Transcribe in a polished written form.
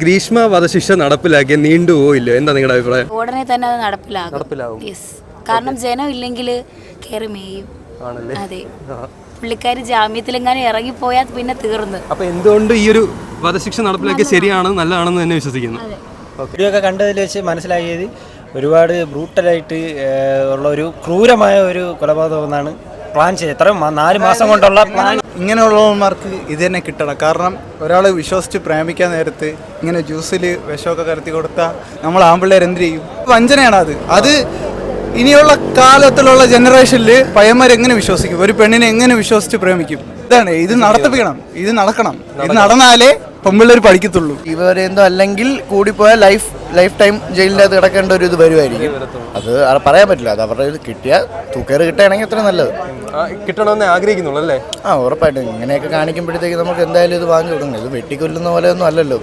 ഗ്രീഷ്മ വധശിക്ഷ നടപ്പിലാക്കിയ നീണ്ടുപോയില്ലോ, എന്താ നിങ്ങളുടെ അഭിപ്രായം? ഉടനെ തന്നെ അത് നടപ്പിലാകും. യെസ്, കാരണം ജനം ഇല്ലെങ്കിൽ കയറി മേയും. അതെ, പുള്ളിക്കാരി ജാമ്യത്തിലെങ്ങാനും ഇറങ്ങിപ്പോയാൽ പിന്നെ തീർന്നു. അപ്പൊ എന്തുകൊണ്ട് ഈ ഒരു വധശിക്ഷ നടപ്പിലാക്കിയ ശരിയാണ്, നല്ലതാണെന്ന് തന്നെ വിശ്വസിക്കുന്നു? വീഡിയോ ഒക്കെ കണ്ടതിൽ വെച്ച് മനസ്സിലാക്കിയത് ഒരുപാട് ബ്രൂട്ടലായിട്ട് ഉള്ള ഒരു ക്രൂരമായ ഒരു കൊലപാതകം എന്നാണ് പ്ലാൻ ചെയ്തത്. എത്ര 4 മാസം കൊണ്ടുള്ള പ്ലാൻ. ഇങ്ങനെയുള്ളവന്മാർക്ക് ഇത് തന്നെ കിട്ടണം. കാരണം ഒരാളെ വിശ്വസിച്ച് പ്രേമിക്കാൻ നേരത്ത് ഇങ്ങനെ ജ്യൂസിൽ വിഷമൊക്കെ കലർത്തി കൊടുത്താൽ നമ്മൾ ആൺപിള്ളേർ എന്ത് ചെയ്യും? വഞ്ചനയാണ് അത് ഇനിയുള്ള കാലത്തിലുള്ള ജനറേഷനിൽ പയ്യന്മാരെങ്ങനെ വിശ്വസിക്കും? ഒരു പെണ്ണിനെ എങ്ങനെ വിശ്വസിച്ച് പ്രേമിക്കും? ഇതാണ്, ഇത് നടത്തിപ്പിക്കണം, ഇത് നടക്കണം. ഇത് നടന്നാലേ പെൺപിള്ളേർ പഠിക്കത്തുള്ളൂ. ഇവരെന്തോ അല്ലെങ്കിൽ കൂടിപ്പോയാൽ ലൈഫ് ടൈം ജയിലിൻ്റെ അകത്ത് കിടക്കേണ്ട ഒരു ഇത് വരുമായിരിക്കും. അത് പറയാൻ പറ്റില്ല. അത് അവരുടെ ഇത് കിട്ടിയാൽ തൂക്കേറ് കിട്ടുകയാണെങ്കിൽ അത്ര നല്ലത്. കിട്ടണമെന്ന് ആഗ്രഹിക്കുന്നുള്ളൂ അല്ലേ? ഉറപ്പായിട്ടും ഇങ്ങനെയൊക്കെ കാണിക്കുമ്പോഴത്തേക്ക് നമുക്ക് എന്തായാലും ഇത് വാങ്ങി കൊടുക്കണം. ഇത് വെട്ടിക്കൊല്ലുന്ന പോലെ ഒന്നും അല്ലല്ലോ.